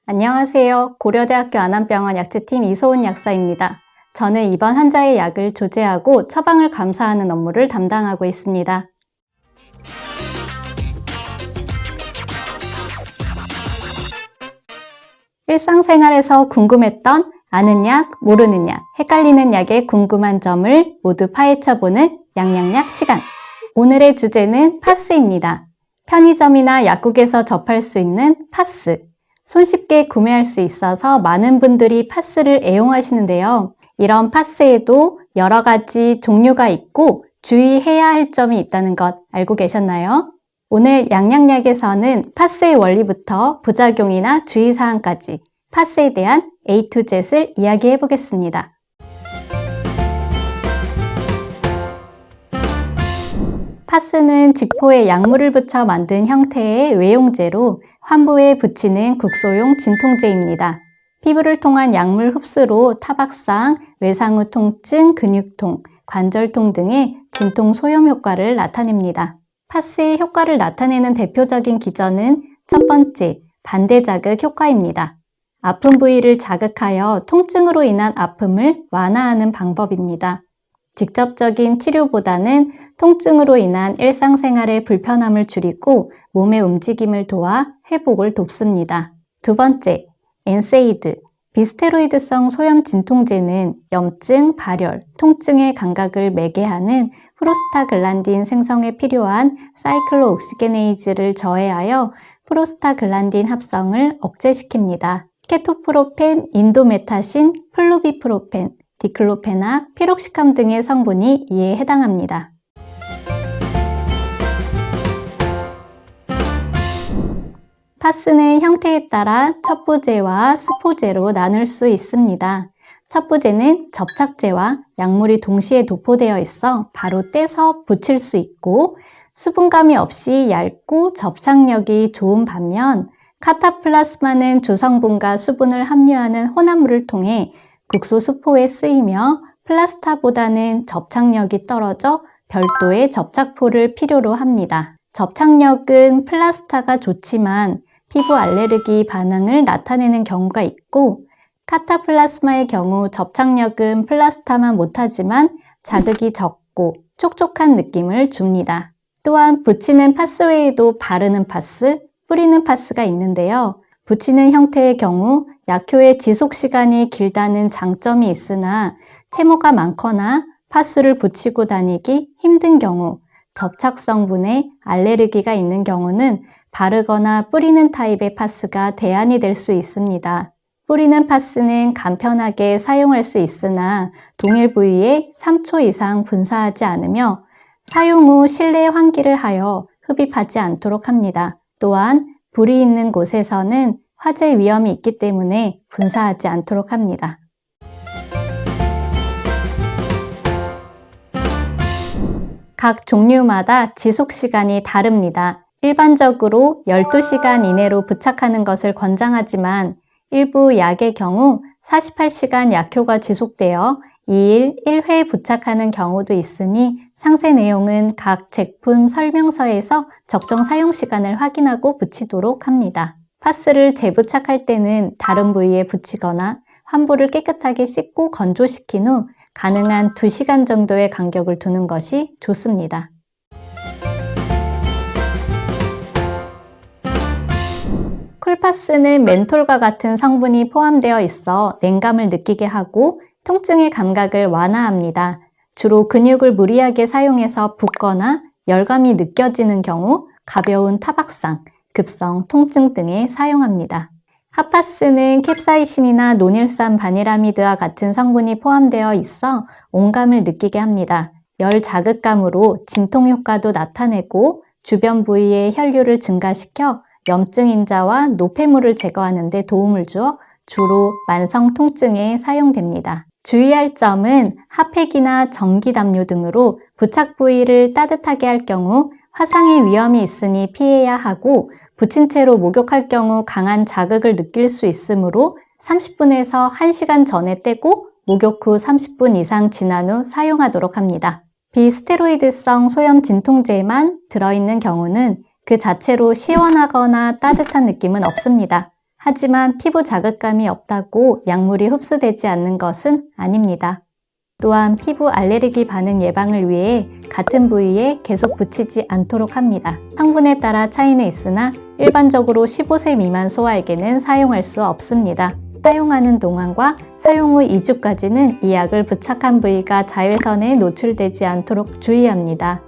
안녕하세요. 고려대학교 안암병원 약제팀 이소은 약사입니다. 저는 이번 환자의 약을 조제하고 처방을 감사하는 업무를 담당하고 있습니다. 일상생활에서 궁금했던 아는 약, 모르는 약, 헷갈리는 약에 궁금한 점을 모두 파헤쳐보는 양양약 시간. 오늘의 주제는 파스입니다. 편의점이나 약국에서 접할 수 있는 파스. 손쉽게 구매할 수 있어서 많은 분들이 파스를 애용하시는데요. 이런 파스에도 여러 가지 종류가 있고 주의해야 할 점이 있다는 것 알고 계셨나요? 오늘 양양약에서는 파스의 원리부터 부작용이나 주의사항까지 파스에 대한 A to Z을 이야기해 보겠습니다. 파스는 직포에 약물을 붙여 만든 형태의 외용제로 환부에 붙이는 국소용 진통제입니다. 피부를 통한 약물 흡수로 타박상, 외상후 통증, 근육통, 관절통 등의 진통 소염 효과를 나타냅니다. 파스의 효과를 나타내는 대표적인 기전은 첫 번째, 반대 자극 효과입니다. 아픈 부위를 자극하여 통증으로 인한 아픔을 완화하는 방법입니다. 직접적인 치료보다는 통증으로 인한 일상생활의 불편함을 줄이고 몸의 움직임을 도와 회복을 돕습니다. 두 번째, 엔세이드, 비스테로이드성 소염 진통제는 염증, 발열, 통증의 감각을 매개하는 프로스타글란딘 생성에 필요한 사이클로옥시게네이즈를 저해하여 프로스타글란딘 합성을 억제시킵니다. 케토프로펜, 인도메타신, 플루비프로펜, 디클로페낙, 피록시캄 등의 성분이 이에 해당합니다. 파스는 형태에 따라 첩부제와 스포제로 나눌 수 있습니다. 첩부제는 접착제와 약물이 동시에 도포되어 있어 바로 떼서 붙일 수 있고 수분감이 없이 얇고 접착력이 좋은 반면 카타플라스마는 주성분과 수분을 함유하는 혼합물을 통해 국소 수포에 쓰이며 플라스타보다는 접착력이 떨어져 별도의 접착포를 필요로 합니다. 접착력은 플라스타가 좋지만 피부 알레르기 반응을 나타내는 경우가 있고 카타플라스마의 경우 접착력은 플라스타만 못하지만 자극이 적고 촉촉한 느낌을 줍니다. 또한 붙이는 파스 외에도 바르는 파스, 뿌리는 파스가 있는데요. 붙이는 형태의 경우 약효의 지속시간이 길다는 장점이 있으나 채모가 많거나 파스를 붙이고 다니기 힘든 경우, 접착 성분에 알레르기가 있는 경우는 바르거나 뿌리는 타입의 파스가 대안이 될 수 있습니다. 뿌리는 파스는 간편하게 사용할 수 있으나 동일 부위에 3초 이상 분사하지 않으며 사용 후 실내 환기를 하여 흡입하지 않도록 합니다. 또한 불이 있는 곳에서는 화재 위험이 있기 때문에 분사하지 않도록 합니다. 각 종류마다 지속시간이 다릅니다. 일반적으로 12시간 이내로 부착하는 것을 권장하지만 일부 약의 경우 48시간 약효가 지속되어 2일 1회 부착하는 경우도 있으니 상세 내용은 각 제품 설명서에서 적정 사용 시간을 확인하고 붙이도록 합니다. 파스를 재부착할 때는 다른 부위에 붙이거나 환부를 깨끗하게 씻고 건조시킨 후 가능한 2시간 정도의 간격을 두는 것이 좋습니다. 쿨파스는 멘톨과 같은 성분이 포함되어 있어 냉감을 느끼게 하고 통증의 감각을 완화합니다. 주로 근육을 무리하게 사용해서 붓거나 열감이 느껴지는 경우 가벼운 타박상, 급성 통증 등에 사용합니다. 핫파스는 캡사이신이나 노닐산 바니라미드와 같은 성분이 포함되어 있어 온감을 느끼게 합니다. 열 자극감으로 진통 효과도 나타내고 주변 부위의 혈류를 증가시켜 염증 인자와 노폐물을 제거하는 데 도움을 주어 주로 만성 통증에 사용됩니다. 주의할 점은 핫팩이나 전기 담요 등으로 부착 부위를 따뜻하게 할 경우 화상의 위험이 있으니 피해야 하고 붙인 채로 목욕할 경우 강한 자극을 느낄 수 있으므로 30분에서 1시간 전에 떼고 목욕 후 30분 이상 지난 후 사용하도록 합니다. 비스테로이드성 소염 진통제만 들어있는 경우는 그 자체로 시원하거나 따뜻한 느낌은 없습니다. 하지만 피부 자극감이 없다고 약물이 흡수되지 않는 것은 아닙니다. 또한 피부 알레르기 반응 예방을 위해 같은 부위에 계속 붙이지 않도록 합니다. 성분에 따라 차이는 있으나 일반적으로 15세 미만 소아에게는 사용할 수 없습니다. 사용하는 동안과 사용 후 2주까지는 이 약을 부착한 부위가 자외선에 노출되지 않도록 주의합니다.